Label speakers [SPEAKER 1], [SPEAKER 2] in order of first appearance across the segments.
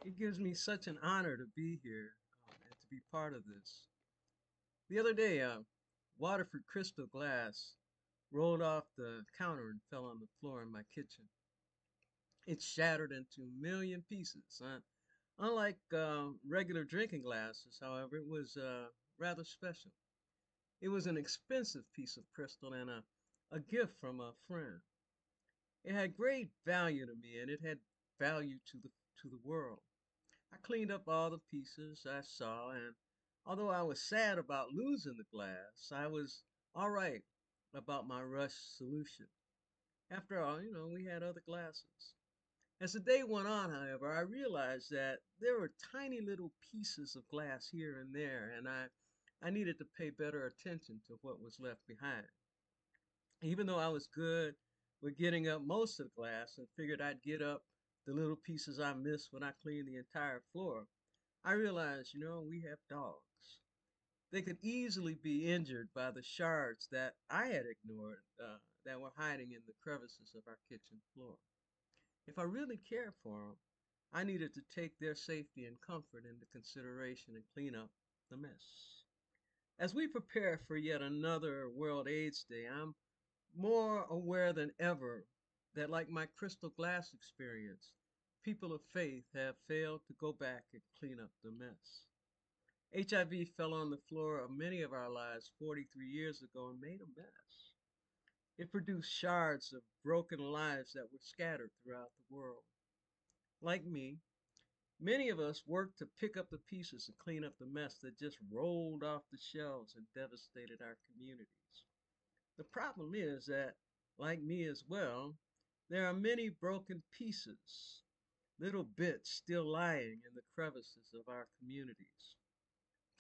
[SPEAKER 1] It gives me such an honor to be here and to be part of this. The other day, Waterford crystal glass rolled off the counter and fell on the floor in my kitchen. It shattered into a million pieces. Unlike regular drinking glasses, however, it was rather special. It was an expensive piece of crystal and a gift from a friend. It had great value to me and it had value to the world. I cleaned up all the pieces I saw, and although I was sad about losing the glass, I was all right about my rush solution. After all, we had other glasses. As the day went on, however, I realized that there were tiny little pieces of glass here and there, and I needed to pay better attention to what was left behind. Even though I was good with getting up most of the glass and figured I'd get up the little pieces I missed when I cleaned the entire floor, I realized, we have dogs. They could easily be injured by the shards that I had ignored that were hiding in the crevices of our kitchen floor. If I really cared for them, I needed to take their safety and comfort into consideration and clean up the mess. As we prepare for yet another World AIDS Day, I'm more aware than ever that, like my crystal glass experience, people of faith have failed to go back and clean up the mess. HIV fell on the floor of many of our lives 43 years ago and made a mess. It produced shards of broken lives that were scattered throughout the world. Like me, many of us worked to pick up the pieces and clean up the mess that just rolled off the shelves and devastated our communities. The problem is that, like me as well, there are many broken pieces, little bits still lying in the crevices of our communities.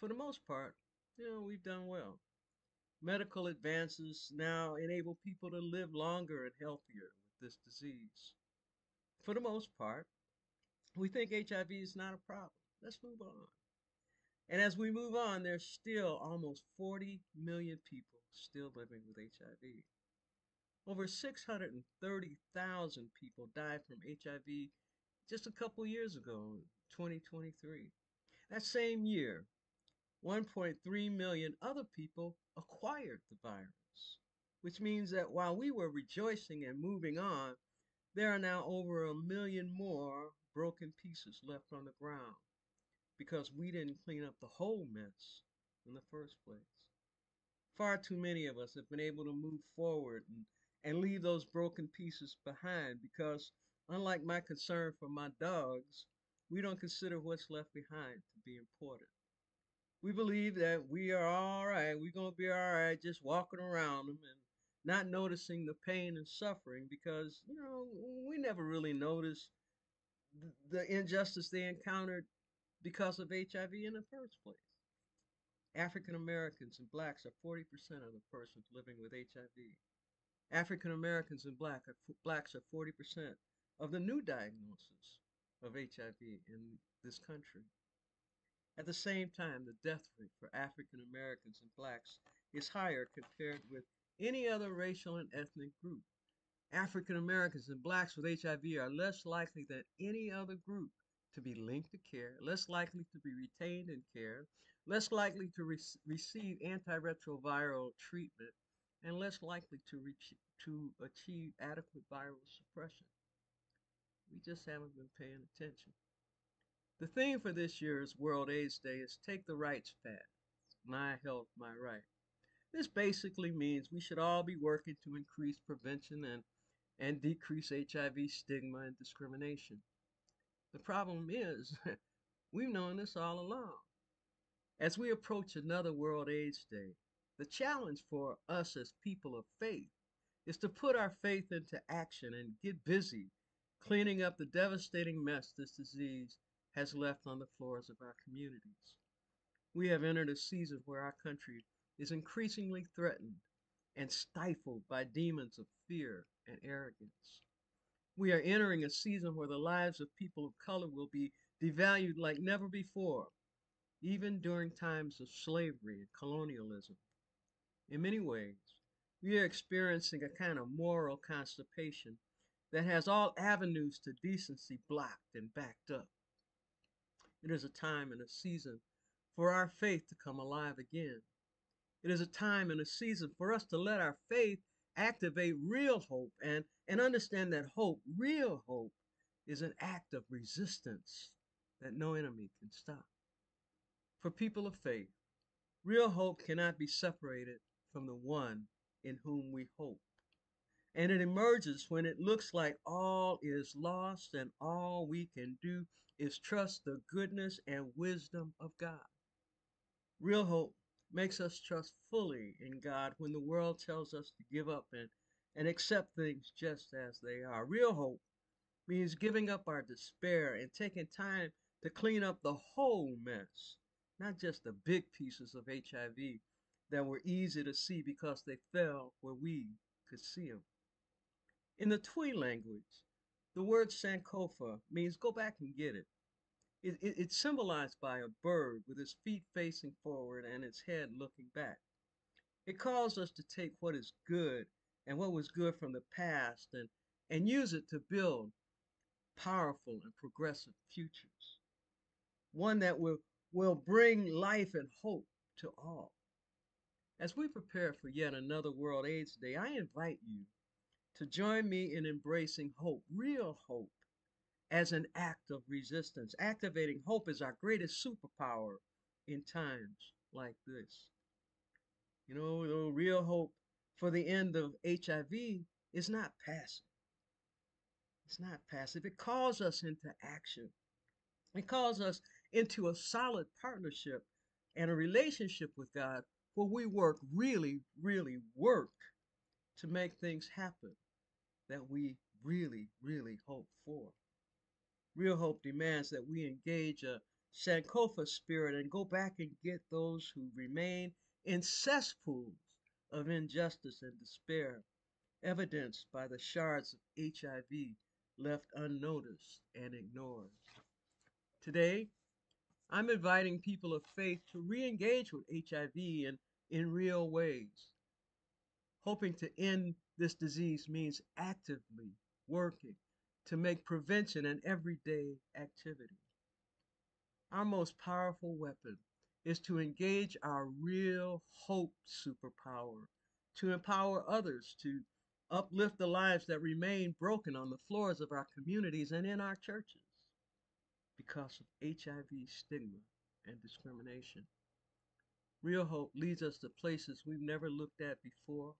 [SPEAKER 1] For the most part, we've done well. Medical advances now enable people to live longer and healthier with this disease. For the most part, we think HIV is not a problem. Let's move on. And as we move on, there's still almost 40 million people still living with HIV. Over 630,000 people died from HIV just a couple years ago, 2023. That same year, 1.3 million other people acquired the virus, which means that while we were rejoicing and moving on, there are now over a million more broken pieces left on the ground because we didn't clean up the whole mess in the first place. Far too many of us have been able to move forward and leave those broken pieces behind because, unlike my concern for my dogs, we don't consider what's left behind to be important. We believe that we are all right, we're going to be all right just walking around them and not noticing the pain and suffering because, we never really noticed the injustice they encountered because of HIV in the first place. African Americans and blacks are 40% of the persons living with HIV. African Americans and blacks are 40% of the new diagnosis of HIV in this country. At the same time, the death rate for African Americans and blacks is higher compared with any other racial and ethnic group. African Americans and blacks with HIV are less likely than any other group to be linked to care, less likely to be retained in care, less likely to receive antiretroviral treatment, and less likely to achieve adequate viral suppression. We just haven't been paying attention. The theme for this year's World AIDS Day is Take the Rights Path, My Health, My Right. This basically means we should all be working to increase prevention and decrease HIV stigma and discrimination. The problem is, we've known this all along. As we approach another World AIDS Day, the challenge for us as people of faith is to put our faith into action and get busy cleaning up the devastating mess this disease has left on the floors of our communities. We have entered a season where our country is increasingly threatened and stifled by demons of fear and arrogance. We are entering a season where the lives of people of color will be devalued like never before, even during times of slavery and colonialism. In many ways, we are experiencing a kind of moral constipation that has all avenues to decency blocked and backed up. It is a time and a season for our faith to come alive again. It is a time and a season for us to let our faith activate real hope and understand that hope, real hope, is an act of resistance that no enemy can stop. For people of faith, real hope cannot be separated from the one in whom we hope. And it emerges when it looks like all is lost and all we can do is trust the goodness and wisdom of God. Real hope makes us trust fully in God when the world tells us to give up and accept things just as they are. Real hope means giving up our despair and taking time to clean up the whole mess, not just the big pieces of HIV that were easy to see because they fell where we could see them. In the Twi language, the word Sankofa means go back and get it. It's symbolized by a bird with its feet facing forward and its head looking back. It calls us to take what is good and what was good from the past and use it to build powerful and progressive futures. One that will bring life and hope to all. As we prepare for yet another World AIDS Day, I invite you to join me in embracing hope, real hope, as an act of resistance. Activating hope is our greatest superpower in times like this. You know, the real hope for the end of HIV is not passive. It's not passive. It calls us into action. It calls us into a solid partnership and a relationship with God where we work, really work to make things happen that we really hope for. Real hope demands that we engage a Sankofa spirit and go back and get those who remain in cesspools of injustice and despair, evidenced by the shards of HIV left unnoticed and ignored. Today, I'm inviting people of faith to re-engage with HIV in real ways. Hoping to end this disease means actively working to make prevention an everyday activity. Our most powerful weapon is to engage our real hope superpower, to empower others, to uplift the lives that remain broken on the floors of our communities and in our churches because of HIV stigma and discrimination. Real hope leads us to places we've never looked at before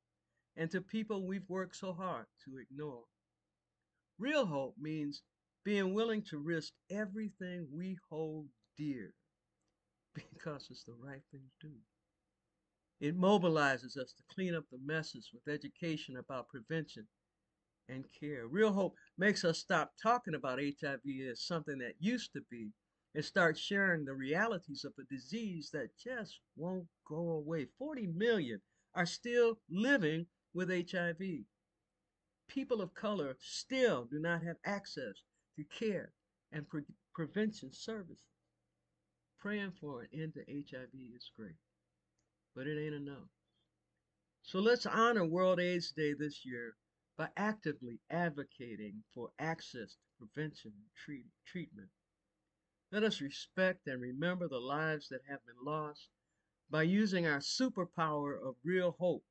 [SPEAKER 1] and to people we've worked so hard to ignore. Real hope means being willing to risk everything we hold dear because it's the right thing to do. It mobilizes us to clean up the messes with education about prevention and care. Real hope makes us stop talking about HIV as something that used to be and start sharing the realities of a disease that just won't go away. 40 million are still living with HIV. People of color still do not have access to care and prevention services. Praying for an end to HIV is great, but it ain't enough. So let's honor World AIDS Day this year by actively advocating for access to prevention and treatment. Let us respect and remember the lives that have been lost by using our superpower of real hope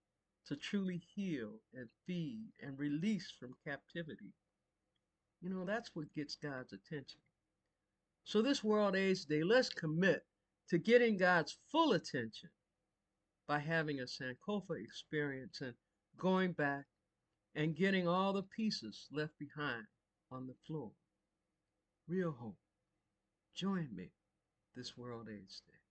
[SPEAKER 1] to truly heal and feed and release from captivity. You know, that's what gets God's attention. So this World AIDS Day, let's commit to getting God's full attention by having a Sankofa experience and going back and getting all the pieces left behind on the floor. Real hope. Join me this World AIDS Day.